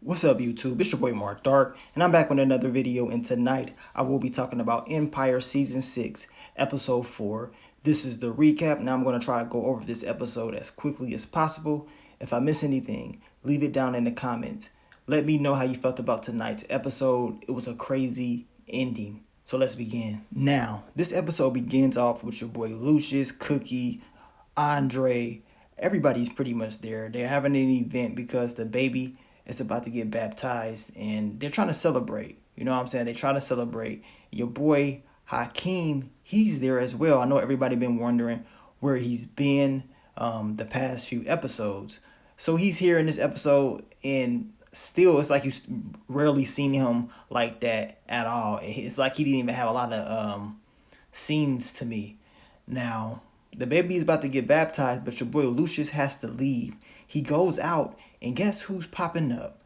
What's up, YouTube? It's your boy Mark Dark, and I'm back with another video. And tonight, I will be talking about Empire Season 6, Episode 4. This is the recap. Now, I'm going to try to go over this episode as quickly as possible. If I miss anything, leave it down in the comments. Let me know how you felt about tonight's episode. It was a crazy ending. So let's begin. Now, this episode begins off with your boy Lucius, Cookie, Andre. Everybody's pretty much there. They're having an event because the baby is about to get baptized and they're trying to celebrate. You know what I'm saying? They're trying to celebrate. Your boy Hakeem, he's there as well. I know everybody been wondering where he's been the past few episodes. So he's here in this episode, and still it's like you rarely seen him like that at all. It's like he didn't even have a lot of scenes to me. Now, the baby is about to get baptized, but your boy Lucius has to leave. He goes out, and guess who's popping up?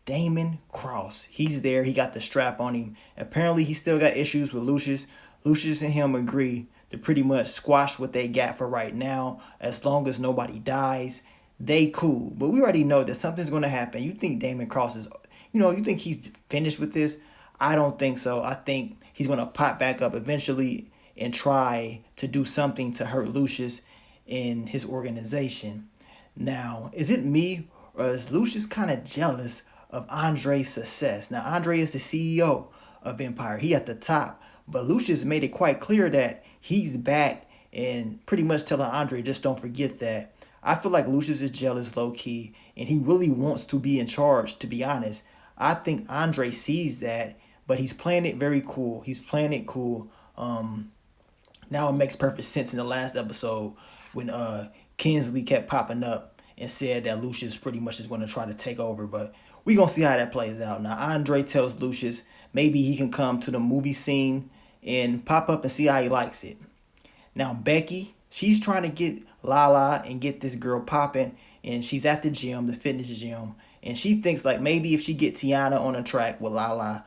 Damon Cross. He's there. He got the strap on him. Apparently, he still got issues with Lucius. Lucius and him agree to pretty much squash what they got for right now. As long as nobody dies, they cool. But we already know that something's going to happen. You think Damon Cross is, you think he's finished with this? I don't think so. I think he's going to pop back up eventually and try to do something to hurt Lucius in his organization. Now, is it me or is Lucius kind of jealous of Andre's success? Now, Andre is the CEO of Empire. He at the top. But Lucius made it quite clear that he's back and pretty much telling Andre, just don't forget that. I feel like Lucius is jealous low-key and he really wants to be in charge, to be honest. I think Andre sees that, but he's playing it very cool. He's playing it cool. Now it makes perfect sense in the last episode when Kinsley kept popping up and said that Lucius pretty much is going to try to take over. But we going to see how that plays out. Now, Andre tells Lucius maybe he can come to the movie scene and pop up and see how he likes it. Now, Becky, she's trying to get Lala and get this girl popping. And she's at the gym, the fitness gym. And she thinks like maybe if she get Tiana on a track with Lala,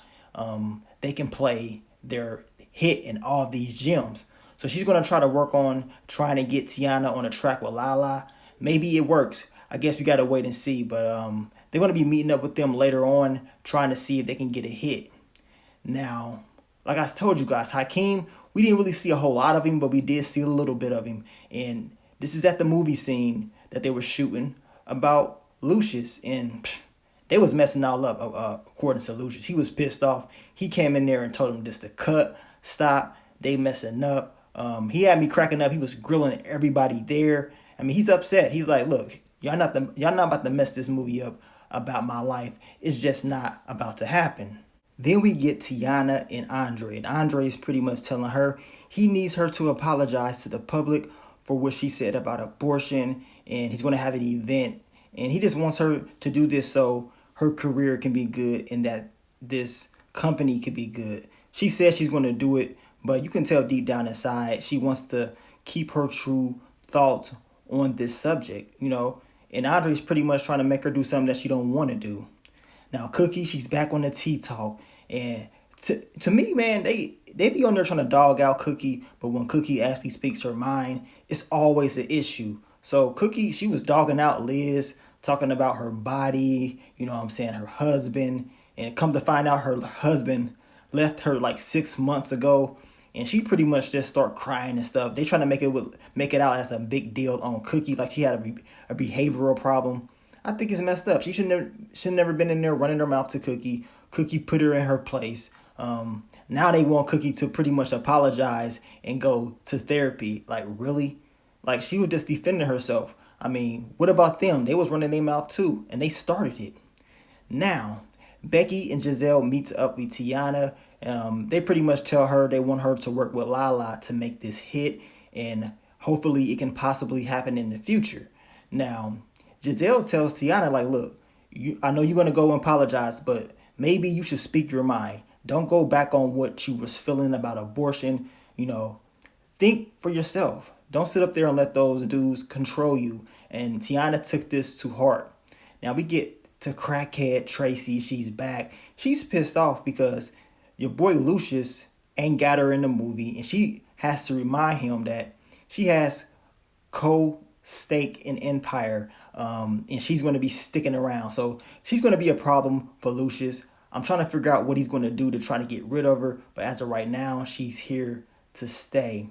they can play their hit in all these gyms. So she's going to try to work on trying to get Tiana on a track with Lala. Maybe it works. I guess we got to wait and see. But they're going to be meeting up with them later on, trying to see if they can get a hit. Now, like I told you guys, Hakeem, we didn't really see a whole lot of him, but we did see a little bit of him. And this is at the movie scene that they were shooting about Lucius. And they was messing all up, according to Lucius. He was pissed off. He came in there and told him just to cut, stop. They messing up. He had me cracking up. He was grilling everybody there. I mean, he's upset. He's like, look, y'all not about to mess this movie up about my life. It's just not about to happen. Then we get Tiana and Andre. And Andre is pretty much telling her he needs her to apologize to the public for what she said about abortion. And he's going to have an event. And he just wants her to do this so her career can be good and that this company can be good. She says she's going to do it, but you can tell deep down inside she wants to keep her true thoughts on this subject, And Andre's pretty much trying to make her do something that she don't want to do. Now, Cookie, she's back on the tea talk. And to me, man, they be on there trying to dog out Cookie. But when Cookie actually speaks her mind, it's always an issue. So Cookie, she was dogging out Liz, talking about her body, her husband. And come to find out her husband left her like 6 months ago. And she pretty much just start crying and stuff. They trying to make it out as a big deal on Cookie, like she had a behavioral problem. I think it's messed up. She should never been in there running her mouth to Cookie. Cookie put her in her place. Now they want Cookie to pretty much apologize and go to therapy. Like, really? Like, she was just defending herself. I mean, what about them? They was running their mouth too, and they started it. Now, Becky and Giselle meets up with Tiana. They pretty much tell her they want her to work with Lala to make this hit, and hopefully it can possibly happen in the future. Now, Giselle tells Tiana, like, look, I know you're going to go and apologize, but maybe you should speak your mind. Don't go back on what you was feeling about abortion. Think for yourself. Don't sit up there and let those dudes control you. And Tiana took this to heart. Now we get to crackhead Tracy. She's back. She's pissed off because your boy Lucius ain't got her in the movie. And she has to remind him that she has co-stake in Empire And she's going to be sticking around. So she's going to be a problem for Lucius. I'm trying to figure out what he's going to do to try to get rid of her. But as of right now, she's here to stay.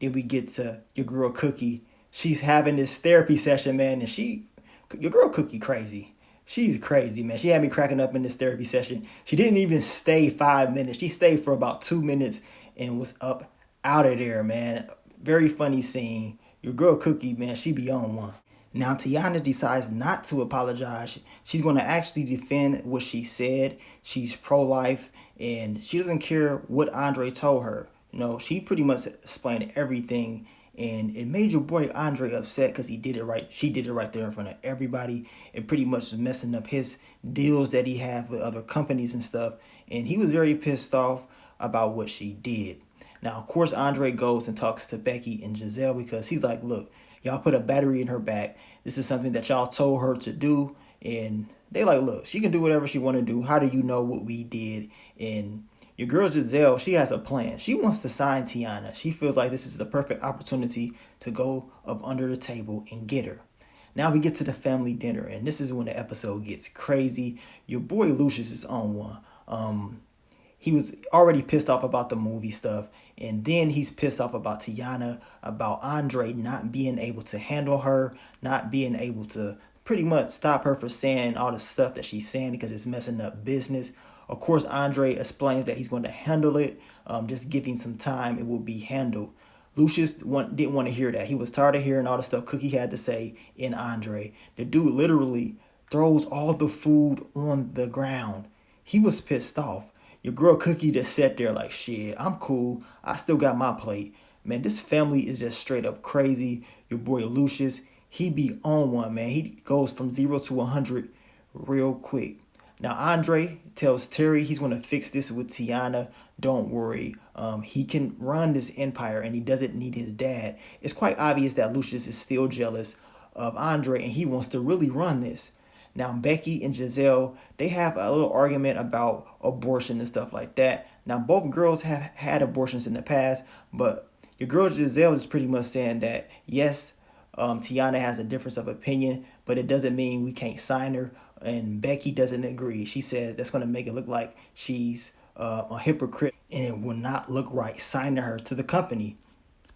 Then we get to your girl Cookie. She's having this therapy session, man, and your girl Cookie crazy. She's crazy, man. She had me cracking up in this therapy session. She didn't even stay 5 minutes. She stayed for about 2 minutes and was up out of there, man. Very funny scene. Your girl Cookie, man, she be on one. Now Tiana decides not to apologize. She's going to actually defend what she said. She's pro-life and she doesn't care what Andre told her. She pretty much explained everything, and it made your boy Andre upset because he did it right. She did it right there in front of everybody. It pretty much was messing up his deals that he had with other companies and stuff, and he was very pissed off about what she did. Now, of course, Andre goes and talks to Becky and Giselle because he's like, look, y'all put a battery in her back. This is something that y'all told her to do, and they like, look, she can do whatever she want to do. How do you know what we did? And your girl Giselle, she has a plan. She wants to sign Tiana. She feels like this is the perfect opportunity to go up under the table and get her. Now we get to the family dinner, and this is when the episode gets crazy. Your boy Lucius is on one. He was already pissed off about the movie stuff, and then he's pissed off about Tiana, about Andre not being able to handle her, not being able to pretty much stop her from saying all the stuff that she's saying because it's messing up business. Of course, Andre explains that he's going to handle it. Just give him some time. It will be handled. Lucius didn't want to hear that. He was tired of hearing all the stuff Cookie had to say in Andre. The dude literally throws all the food on the ground. He was pissed off. Your girl Cookie just sat there like, shit, I'm cool. I still got my plate. Man, this family is just straight up crazy. Your boy Lucius, he be on one, man. He goes from 0 to 100 real quick. Now, Andre tells Terry he's going to fix this with Tiana. Don't worry. He can run this empire and he doesn't need his dad. It's quite obvious that Lucius is still jealous of Andre and he wants to really run this. Now, Becky and Giselle, they have a little argument about abortion and stuff like that. Now, both girls have had abortions in the past, but your girl Giselle is pretty much saying that, yes, Tiana has a difference of opinion, but it doesn't mean we can't sign her. And Becky doesn't agree. She says that's going to make it look like she's a hypocrite, and it will not look right signing her to the company.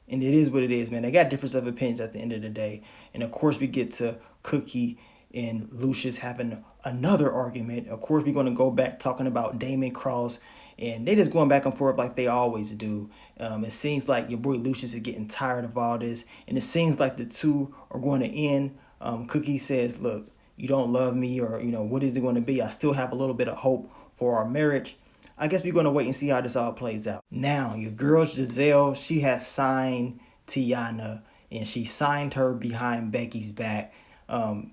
And it is what it is, man. They got difference of opinions at the end of the day. And of course, we get to Cookie and Lucius having another argument. Of course, we're going to go back talking about Damon Cross, and they just going back and forth like they always do. It seems like your boy Lucius is getting tired of all this, and it seems like the two are going to end. Cookie says, look, you don't love me, or, what is it going to be? I still have a little bit of hope for our marriage. I guess we're going to wait and see how this all plays out. Now, your girl Giselle, she has signed Tiana, and she signed her behind Becky's back.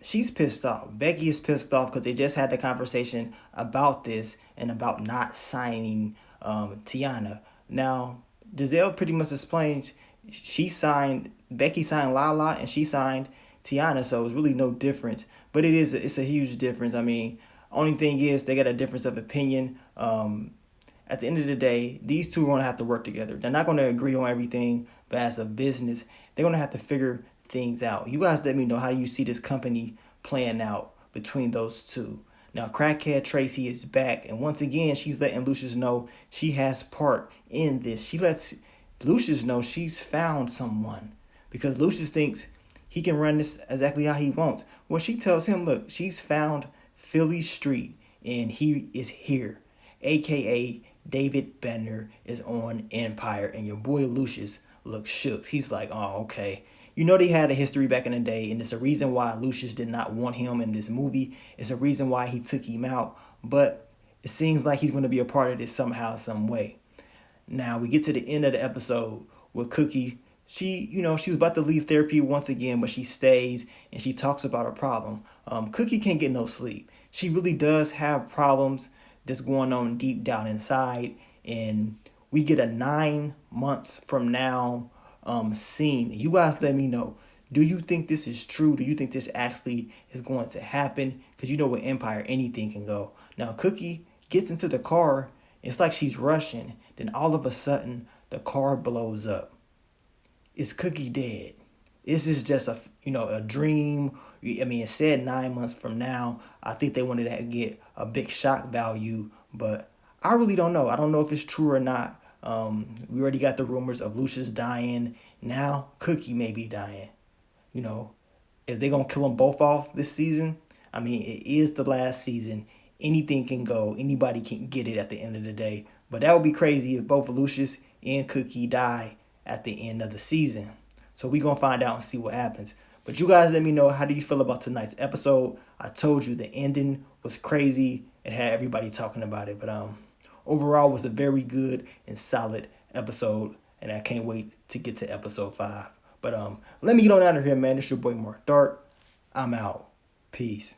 She's pissed off. Becky is pissed off because they just had the conversation about this and about not signing Tiana. Now, Giselle pretty much explains Becky signed Lala and she signed Tiana, so it's really no difference. But it's a huge difference. I mean, only thing is they got a difference of opinion. At the end of the day, these two are going to have to work together. They're not going to agree on everything, but as a business, they're going to have to figure things out. You guys let me know how you see this company playing out between those two. Now, Crackhead Tracy is back, and once again, she's letting Lucius know she has part in this. She lets Lucius know she's found someone because Lucius thinks he can run this exactly how he wants. Well, she tells him, look, she's found Philly Street, and he is here, a.k.a. David Benner is on Empire, and your boy Lucius looks shook. He's like, oh, okay. They had a history back in the day, and it's a reason why Lucius did not want him in this movie. It's a reason why he took him out, but it seems like he's going to be a part of this somehow, some way. Now, we get to the end of the episode with Cookie. She was about to leave therapy once again, but she stays, and she talks about her problem. Cookie can't get no sleep. She really does have problems that's going on deep down inside, and we get a 9 months from now scene. You guys let me know. Do you think this is true? Do you think this actually is going to happen? Because with Empire, anything can go. Now, Cookie gets into the car. It's like she's rushing. Then all of a sudden, the car blows up. Is Cookie dead? Is this just a dream? I mean, it said 9 months from now. I think they wanted to get a big shock value, but I really don't know. I don't know if it's true or not. We already got the rumors of Lucius dying. Now Cookie may be dying. You know, if they're gonna kill them both off this season, I mean, it is the last season. Anything can go. Anybody can get it at the end of the day. But that would be crazy if both Lucius and Cookie die at the end of the season. So we gonna find out and see what happens. But you guys let me know, how do you feel about tonight's episode? I told you the ending was crazy. It had everybody talking about it. But overall was a very good and solid episode. And I can't wait to get to episode 5. But let me get on out of here, man. It's your boy Mark Dark. I'm out. Peace.